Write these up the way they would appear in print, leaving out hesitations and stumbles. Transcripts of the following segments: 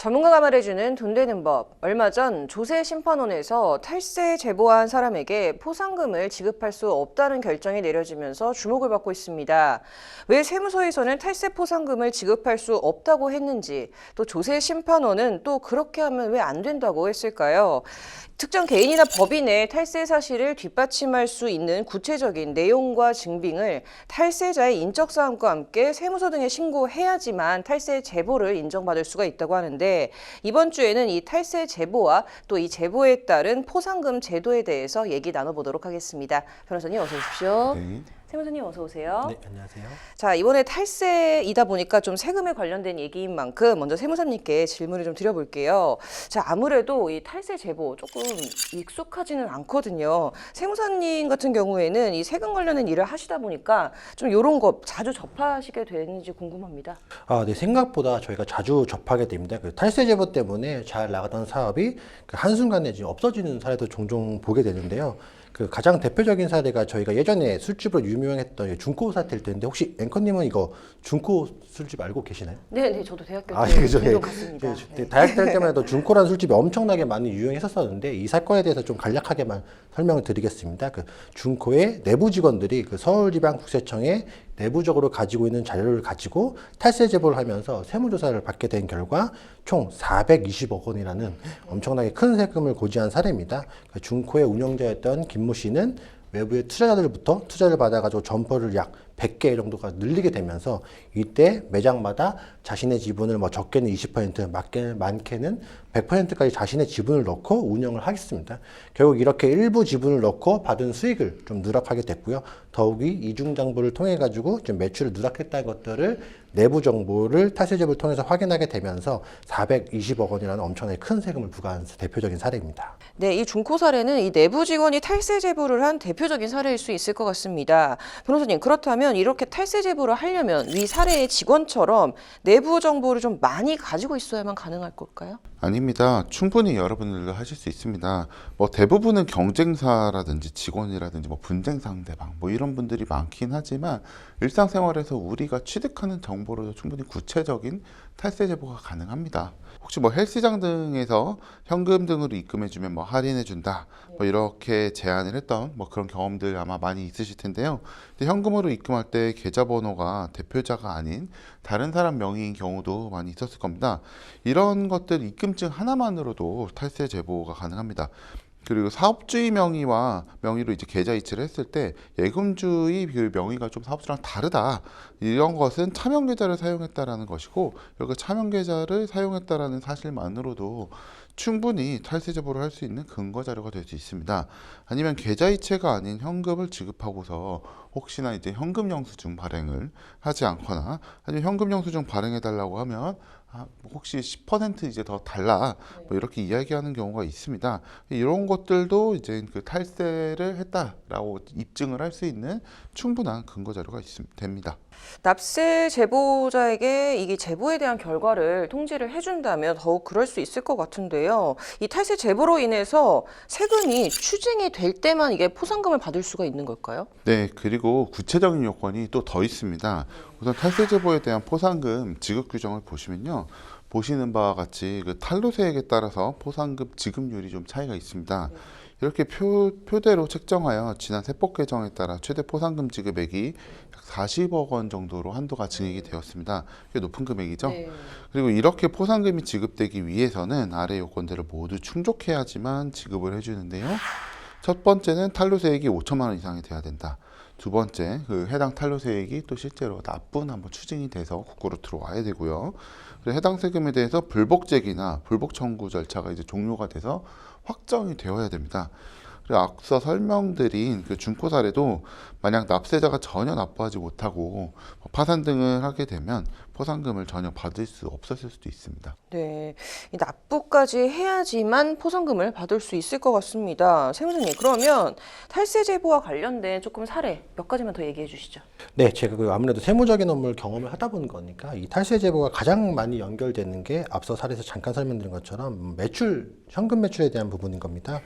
전문가가 말해주는 돈 되는 법. 얼마 전 조세심판원에서 탈세 제보한 사람에게 포상금을 지급할 수 없다는 결정이 내려지면서 주목을 받고 있습니다. 왜 세무서에서는 탈세 포상금을 지급할 수 없다고 했는지, 또 조세심판원은 또 그렇게 하면 왜 안 된다고 했을까요? 특정 개인이나 법인의 탈세 사실을 뒷받침할 수 있는 구체적인 내용과 증빙을 탈세자의 인적사항과 함께 세무서 등에 신고해야지만 탈세 제보를 인정받을 수가 있다고 하는데, 이번 주에는 이 탈세 제보와 또 이 제보에 따른 포상금 제도에 대해서 얘기 나눠보도록 하겠습니다. 변호사님 어서 오십시오. 네. 세무사님 어서 오세요. 네, 안녕하세요. 자, 이번에 탈세이다 보니까 좀 세금에 관련된 얘기인 만큼 먼저 세무사님께 질문을 좀 드려볼게요. 자, 아무래도 이 탈세 제보 조금 익숙하지는 않거든요. 세무사님 같은 경우에는 이 세금 관련된 일을 하시다 보니까 좀 이런 거 자주 접하시게 되는지 궁금합니다. 네, 생각보다 저희가 자주 접하게 됩니다. 그 탈세 제보 때문에 잘 나가던 사업이 그 한순간에 지금 없어지는 사례도 종종 보게 되는데요. 그 가장 대표적인 사례가 저희가 예전에 술집으로 유명했던 중코 사태일 텐데, 혹시 앵커님은 이거 중코 술집 알고 계시나요? 네, 저도 대학교 때 그죠. 종종 갔습니다. 네. 대학 때 때만 해도 중코라는 술집이 엄청나게 많이 유행했었었는데, 이 사건에 대해서 좀 간략하게만 설명을 드리겠습니다. 그 중코의 내부 직원들이 그 서울지방국세청에 내부적으로 가지고 있는 자료를 가지고 탈세 제보를 하면서 세무조사를 받게 된 결과 총 420억 원이라는 엄청나게 큰 세금을 고지한 사례입니다. 그 중코의 운영자였던 김모 씨는 외부의 투자자들부터 투자를 받아가지고 점포를 약 100개 정도가 늘리게 되면서 이때 매장마다 자신의 지분을 적게는 20%, 많게는 100%까지 자신의 지분을 넣고 운영을 하겠습니다. 결국 이렇게 일부 지분을 넣고 받은 수익을 좀 누락하게 됐고요. 더욱이 이중장부를 통해 가지고 좀 매출을 누락했다는 것들을 내부 정보를 탈세 제보를 통해서 확인하게 되면서 420억 원이라는 엄청나게 큰 세금을 부과한 대표적인 사례입니다. 네, 이 중코 사례는 이 내부 직원이 탈세 제보를 한 대표적인 사례일 수 있을 것 같습니다. 변호사님, 그렇다면 이렇게 탈세 제보를 하려면 위 사례의 직원처럼 내부 정보를 좀 많이 가지고 있어야만 가능할 걸까요? 아닙니다. 충분히 여러분들도 하실 수 있습니다. 대부분은 경쟁사라든지 직원이라든지 분쟁 상대방 이런 분들이 많긴 하지만, 일상생활에서 우리가 취득하는 정보로도 충분히 구체적인 탈세 제보가 가능합니다. 혹시 헬스장 등에서 현금 등으로 입금해주면 할인해준다 이렇게 제안을 했던 그런 경험들 아마 많이 있으실 텐데요. 근데 현금으로 입금할 때 계좌번호가 대표자가 아닌 다른 사람 명의인 경우도 많이 있었을 겁니다. 이런 것들 입금증 하나만으로도 탈세 제보가 가능합니다. 그리고 사업주의 명의로 이제 계좌 이체를 했을 때 예금주의 그 명의가 좀 사업주랑 다르다, 이런 것은 차명 계좌를 사용했다라는 것이고, 여기 차명 계좌를 사용했다라는 사실만으로도 충분히 탈세 제보를 할 수 있는 근거 자료가 될 수 있습니다. 아니면 계좌 이체가 아닌 현금을 지급하고서 혹시나 이제 현금 영수증 발행을 하지 않거나, 아니면 현금 영수증 발행해 달라고 하면 혹시 10% 이제 더 달라 이렇게 이야기하는 경우가 있습니다. 이런 것들도 이제 그 탈세를 했다라고 입증을 할 수 있는 충분한 근거 자료가 됩니다. 납세 제보자에게 이게 제보에 대한 결과를 통지를 해준다면 더욱 그럴 수 있을 것 같은데요. 이 탈세 제보로 인해서 세금이 추징이 될 때만 이게 포상금을 받을 수가 있는 걸까요? 네, 그리고 구체적인 요건이 또 더 있습니다. 우선 탈세 제보에 대한 포상금 지급 규정을 보시면요, 보시는 바와 같이 그 탄로세액에 따라서 포상금 지급률이 좀 차이가 있습니다. 이렇게 표대로 책정하여 지난 세법 개정에 따라 최대 포상금 지급액이 약 40억 원 정도로 한도가 증액이 되었습니다. 꽤 높은 금액이죠. 네. 그리고 이렇게 포상금이 지급되기 위해서는 아래 요건들을 모두 충족해야지만 지급을 해주는데요. 첫 번째는 탄로세액이 5천만 원 이상이 돼야 된다. 두 번째, 그 해당 탄로세액이 또 실제로 납부는 한번 추징이 돼서 국고로 들어와야 되고요. 그리고 해당 세금에 대해서 불복제기나 불복 청구 절차가 이제 종료가 돼서 확정이 되어야 됩니다. 그리고 앞서 설명드린 그 중코 사례도 만약 납세자가 전혀 납부하지 못하고 파산 등을 하게 되면 포상금을 전혀 받을 수 없었을 수도 있습니다. 네, 이 납부까지 해야지만 포상금을 받을 수 있을 것 같습니다. 세무사님, 그러면 탈세 제보와 관련된 조금 사례 몇 가지만 더 얘기해 주시죠. 네, 제가 아무래도 세무적인 업무를 경험을 하다 보는 거니까 이 탈세 제보가 가장 많이 연결되는 게 앞서 사례에서 잠깐 설명드린 것처럼 현금 매출에 대한 부분인 겁니다.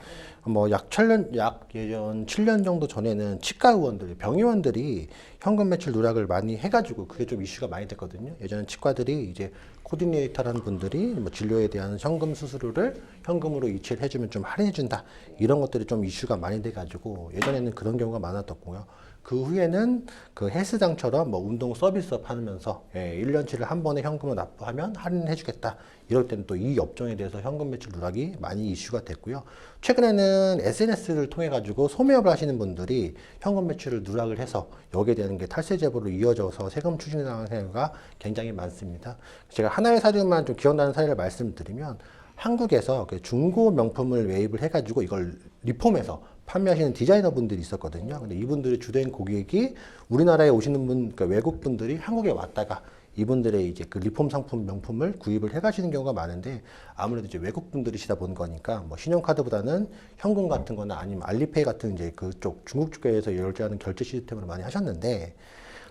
예전 7년 정도 전에는 치과 의원들, 병의원들이 현금 매출 누락을 많이 해가지고 그게 좀 이슈가 많이 됐거든요. 예전에 치과들이 이제 코디네이터라는 분들이 뭐 진료에 대한 현금 수수료를 현금으로 이체를 해주면 좀 할인해준다. 이런 것들이 좀 이슈가 많이 돼가지고 예전에는 그런 경우가 많았었고요. 그 후에는 그 헬스장처럼 뭐 운동 서비스업 하면서 1년치를 한 번에 현금을 납부하면 할인해주겠다. 이럴 때는 또 이 업종에 대해서 현금 매출 누락이 많이 이슈가 됐고요. 최근에는 SNS를 통해 가지고 소매업을 하시는 분들이 현금 매출을 누락을 해서 여기에 대한 게 탈세 제보로 이어져서 세금 추징에 당하는 경우가 굉장히 많습니다. 제가 하나의 사례만 좀 기억나는 사례를 말씀드리면 한국에서 그 중고 명품을 매입을 해가지고 이걸 리폼해서 판매하시는 디자이너 분들이 있었거든요. 근데 이분들의 주된 고객이 우리나라에 오시는 분, 그러니까 외국 분들이 한국에 왔다가 이분들의 이제 그 리폼 상품 명품을 구입을 해 가시는 경우가 많은데 아무래도 이제 외국 분들이시다 본 거니까 뭐 신용카드보다는 현금 같은 거나 아니면 알리페이 같은 이제 그쪽 중국 쪽에서 결제하는 결제 시스템으로 많이 하셨는데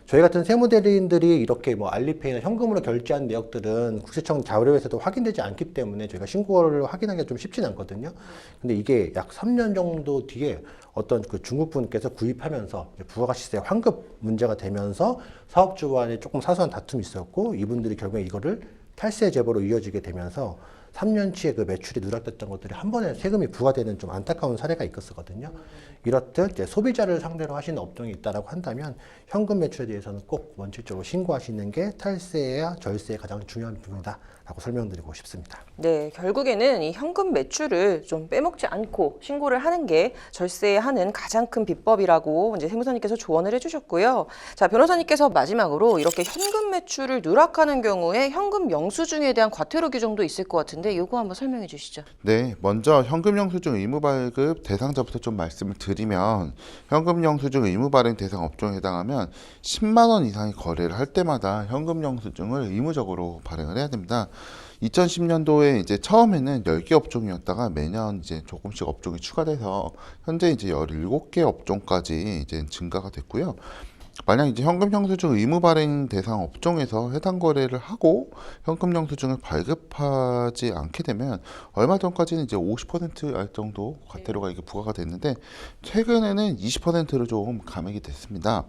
저희 같은 세무대리인들이 이렇게 뭐 알리페이나 현금으로 결제한 내역들은 국세청 자료에서도 확인되지 않기 때문에 저희가 신고를 확인하기가 좀 쉽진 않거든요. 근데 이게 약 3년 정도 뒤에 어떤 그 중국 분께서 구입하면서 부가가치세 환급 문제가 되면서 사업주와 간에 조금 사소한 다툼이 있었고 이분들이 결국에 이거를 탈세 제보로 이어지게 되면서 3년치의 그 매출이 누락됐던 것들이 한 번에 세금이 부과되는 좀 안타까운 사례가 있었거든요. 이렇듯 이제 소비자를 상대로 하시는 업종이 있다라고 한다면 현금 매출에 대해서는 꼭 원칙적으로 신고하시는 게 탈세와 절세의 가장 중요한 부분이다라고 설명드리고 싶습니다. 네, 결국에는 이 현금 매출을 좀 빼먹지 않고 신고를 하는 게 절세에 하는 가장 큰 비법이라고 이제 세무사님께서 조언을 해주셨고요. 자, 변호사님께서 마지막으로 이렇게 현금 매출을 누락하는 경우에 현금 영수증에 대한 과태료 규정도 있을 것 같은데 이거 한번 설명해 주시죠. 네, 먼저 현금 영수증 의무 발급 대상자부터 좀 말씀을 드리면 현금 영수증 의무 발행 대상 업종에 해당하면 10만 원 이상의 거래를 할 때마다 현금 영수증을 의무적으로 발행을 해야 됩니다. 2010년도에 이제 처음에는 10개 업종이었다가 매년 이제 조금씩 업종이 추가돼서 현재 이제 17개 업종까지 이제 증가가 됐고요. 만약 이제 현금 영수증 의무 발행 대상 업종에서 해당 거래를 하고 현금 영수증을 발급하지 않게 되면 얼마 전까지는 이제 50% 정도 과태료가 이게 부과가 됐는데 최근에는 20%로 좀 감액이 됐습니다.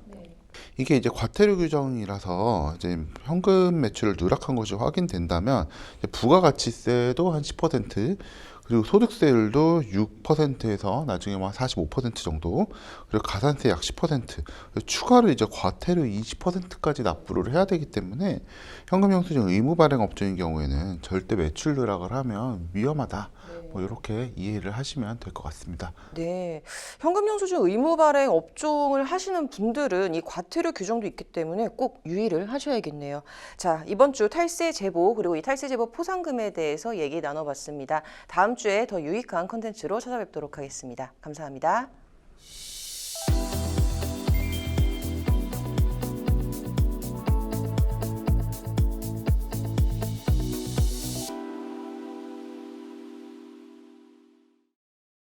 이게 이제 과태료 규정이라서 이제 현금 매출을 누락한 것이 확인된다면 이제 부가가치세도 한 10%, 그리고 소득세율도 6%에서 나중에 뭐 45% 정도, 그리고 가산세 약 10%, 추가로 이제 과태료 20%까지 납부를 해야 되기 때문에 현금 영수증 의무 발행 업종인 경우에는 절대 매출 누락을 하면 위험하다. 뭐 이렇게 이해를 하시면 될 것 같습니다. 네, 현금 영수증 의무 발행 업종을 하시는 분들은 이 과태료 규정도 있기 때문에 꼭 유의를 하셔야겠네요. 자, 이번 주 탈세 제보 그리고 이 탈세 제보 포상금에 대해서 얘기 나눠봤습니다. 다음 주에 더 유익한 컨텐츠로 찾아뵙도록 하겠습니다. 감사합니다.